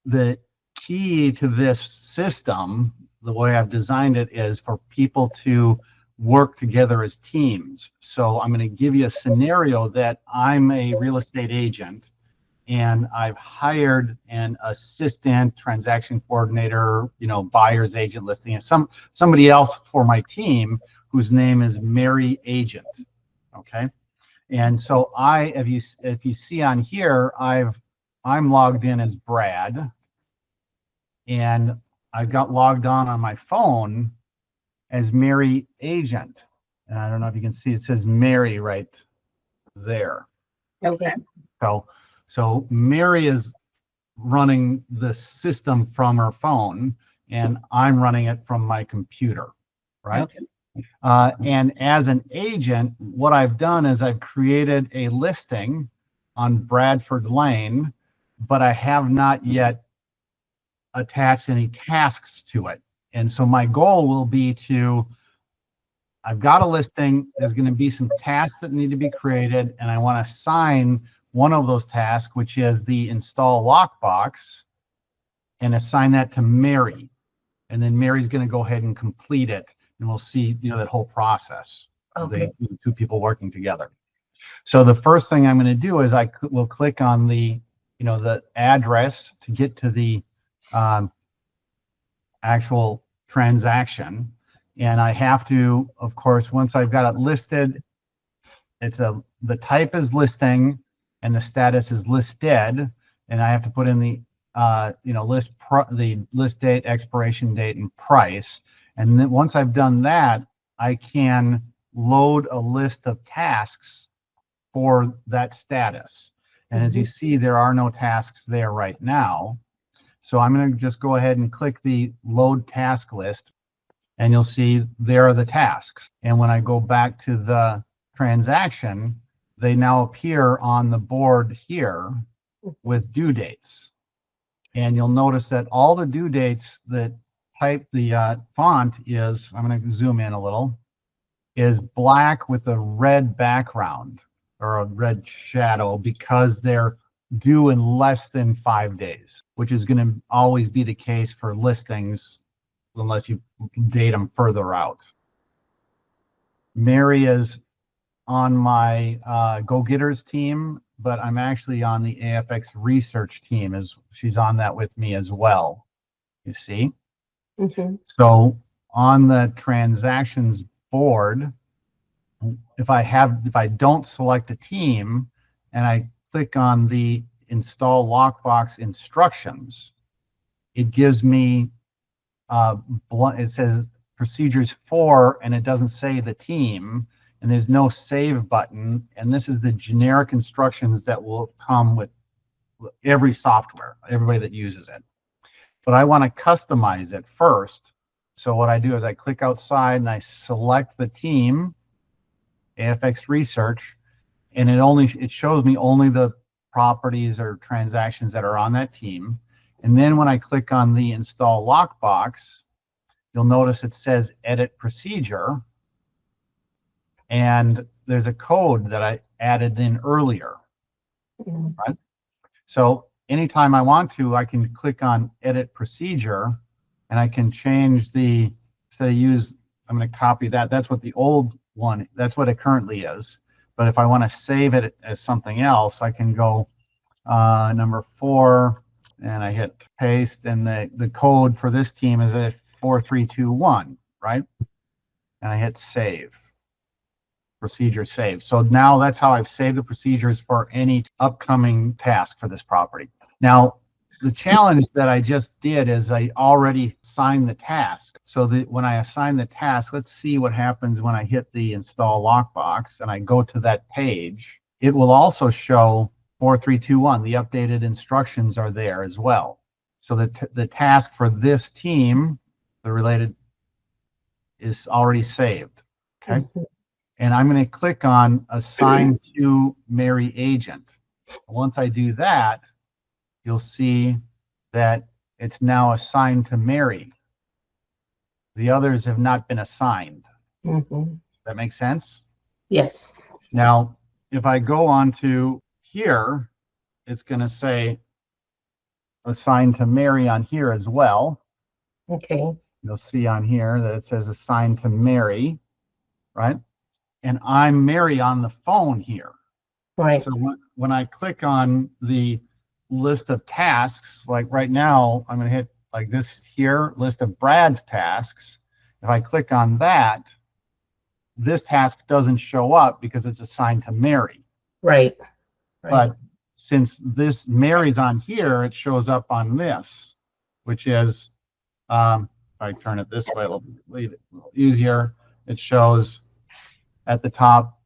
the key to this system, the way I've designed it, is for people to work together as teams. So I'm going to give you a scenario that I'm a real estate agent and I've hired an assistant, transaction coordinator, buyer's agent, listing, and somebody else for my team whose name is Mary Agent. Okay. And so if you see on here, I'm logged in as Brad, and I've got logged on my phone as Mary Agent. And I don't know if you can see, it says Mary right there. Okay. So Mary is running the system from her phone, and I'm running it from my computer, right? Okay. And as an agent, what I've done is I've created a listing on Bradford Lane, but I have not yet attached any tasks to it. And so my goal will be I've got a listing, there's going to be some tasks that need to be created, and I want to assign one of those tasks, which is the install lockbox, and assign that to Mary. And then Mary's going to go ahead and complete it, and we'll see, that whole process of the two people working together. So the first thing I'm going to do is I will click on the address to get to the actual transaction. And I have to, of course, once I've got it listed, the type is listing and the status is listed, and I have to put in the list date, expiration date, and price. And then once I've done that, I can load a list of tasks for that status. And as you see, there are no tasks there right now. So I'm going to just go ahead and click the load task list, and you'll see there are the tasks. And when I go back to the transaction, they now appear on the board here with due dates. And you'll notice that all the due dates that type the font is, I'm going to zoom in a little, is black with a red background or a red shadow, because they're due in less than 5 days, which is going to always be the case for listings unless you date them further out. Mary is on my Go-Getters team, but I'm actually on the AFX research team, as she's on that with me as well. You see? So on the transactions board, if I don't select a team and I click on the install lockbox instructions, it gives me it says procedures for, and it doesn't say the team, and there's no save button. And this is the generic instructions that will come with every software, everybody that uses it. But I want to customize it first. So what I do is I click outside and I select the team, AFX Research, and it shows me only the properties or transactions that are on that team. And then when I click on the install lockbox, you'll notice it says edit procedure, and there's a code that I added in earlier, right? So anytime I want to, I can click on edit procedure, and I can change I'm going to copy that. That's what the old one, that's what it currently is. But if I want to save it as something else, I can go number 4, and I hit paste, and the code for this team is a 4321, right? And I hit save. Procedure save. So now that's how I've saved the procedures for any upcoming task for this property. Now, the challenge that I just did is I already assigned the task. So that when I assign the task, let's see what happens when I hit the install lockbox and I go to that page. It will also show 4321. The updated instructions are there as well. So the task for this team, the related, is already saved. Okay. And I'm going to click on assign to Mary Agent. Once I do that, you'll see that it's now assigned to Mary. The others have not been assigned. That makes sense? Yes. Now, if I go on to here, it's going to say assigned to Mary on here as well. Okay. You'll see on here that it says assigned to Mary, right? And I'm Mary on the phone here. Right. So when I click on the list of tasks, like right now, I'm going to hit like this here, list of Brad's tasks. If I click on that, this task doesn't show up because it's assigned to Mary. Right. Right. But since this Mary's on here, it shows up on this, which is, if I turn it this way, it'll leave it a little easier. It shows at the top,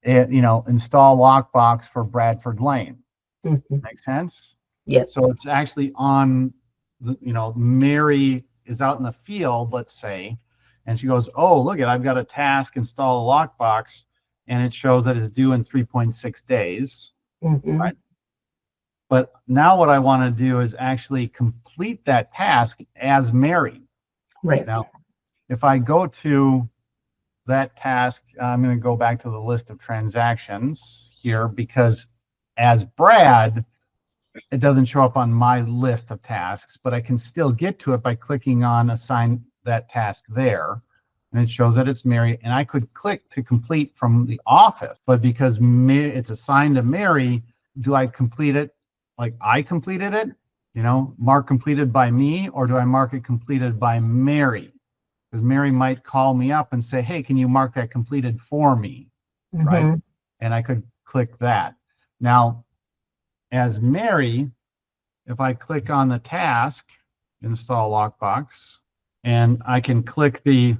install Lockbox for Bradford Lane. Makes sense? Yes. So it's actually on the, Mary is out in the field, let's say, and she goes, oh, look at, I've got a task, install a Lockbox, and it shows that it's due in 3.6 days. Right? But now what I want to do is actually complete that task as Mary. Right. Now, if I go to that task, I'm going to go back to the list of transactions here, because as Brad, it doesn't show up on my list of tasks, but I can still get to it by clicking on assign that task there. And it shows that it's Mary, and I could click to complete from the office, but because it's assigned to Mary, do I complete it like I completed it, mark completed by me, or do I mark it completed by Mary? Because Mary might call me up and say, hey, can you mark that completed for me? Right? And I could click that. Now, as Mary, if I click on the task, install Lockbox, and I can click to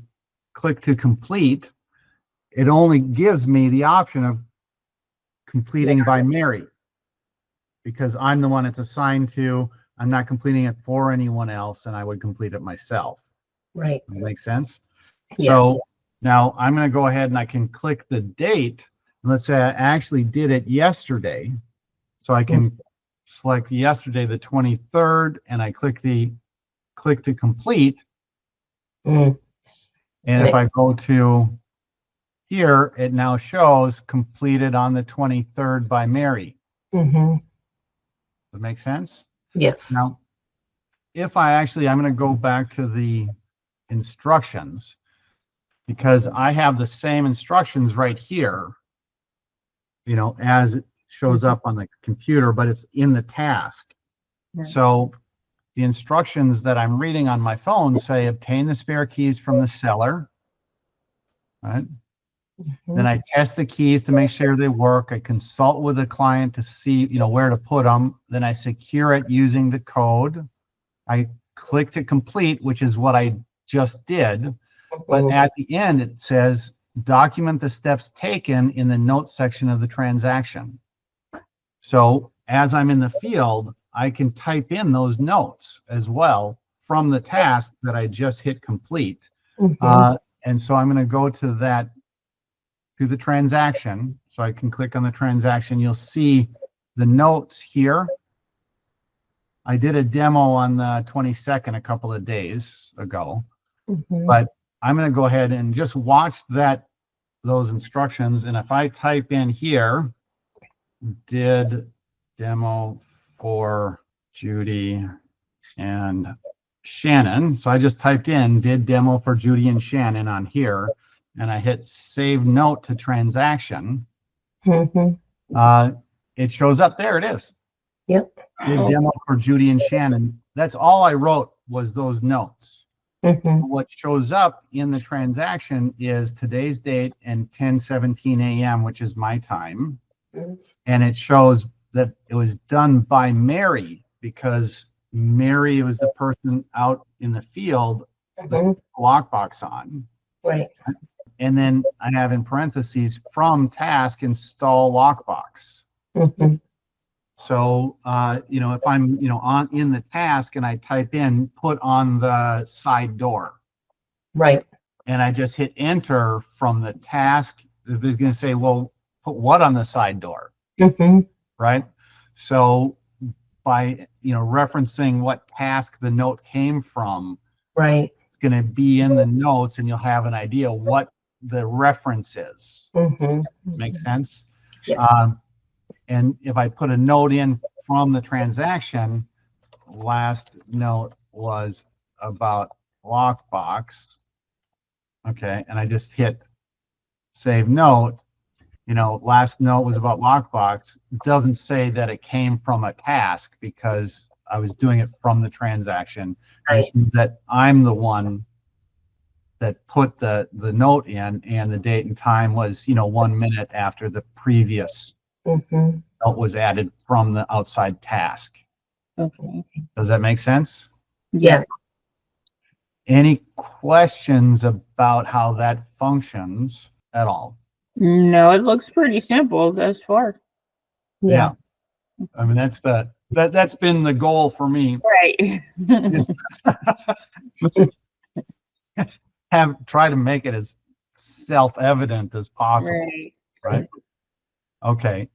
complete, it only gives me the option of completing by Mary, because I'm the one it's assigned to. I'm not completing it for anyone else, and I would complete it myself. Right. That makes sense? Yes. So now I'm going to go ahead and I can click the date. Let's say I actually did it yesterday. So I can select yesterday, the 23rd, and I click to complete. And if I go to here, it now shows completed on the 23rd by Mary. Does that make sense? Yes. Now, if I'm going to go back to the instructions, because I have the same instructions right here, as it shows up on the computer, but it's in the task. So the instructions that I'm reading on my phone say obtain the spare keys from the seller, right? Then I test the keys to make sure they work. I consult with the client to see, where to put them. Then I secure it using the code. I click to complete, which is what I just did. But at the end, it says document the steps taken in the notes section of the transaction. So as I'm in the field, I can type in those notes as well from the task that I just hit complete. And so I'm going to go to the transaction. So I can click on the transaction. You'll see the notes here. I did a demo on the 22nd a couple of days ago, but I'm going to go ahead and just watch those instructions. And if I type in here, did demo for Judy and Shannon. So I just typed in did demo for Judy and Shannon on here, and I hit save note to transaction. It shows up there. It is. Yep. Did demo for Judy and Shannon. That's all I wrote was those notes. What shows up in the transaction is today's date and 10:17 a.m., which is my time. And it shows that it was done by Mary, because Mary was the person out in the field, the Lockbox on. Right. And then I have in parentheses from task install Lockbox. So, if I'm, in the task and I type in put on the side door. Right. And I just hit enter from the task, it's going to say, well, put what on the side door? Right. So by, referencing what task the note came from, right, it's going to be in the notes, and you'll have an idea what the reference is. Makes sense? Yes. And if I put a note in from the transaction. Last note was about Lockbox. Okay, and I just hit save note. You know, last note was about Lockbox. It doesn't say that it came from a task because I was doing it from the transaction. Right. Which means that I'm the one that put the note in, and the date and time was, you know, 1 minute after the previous Mm-hmm. note was added from the outside task. Okay. Does that make sense? Yeah. Any questions about how that functions at all? No, it looks pretty simple thus far. Yeah. I mean, that's been the goal for me. Right. Is try to make it as self-evident as possible. Right. Right. Okay.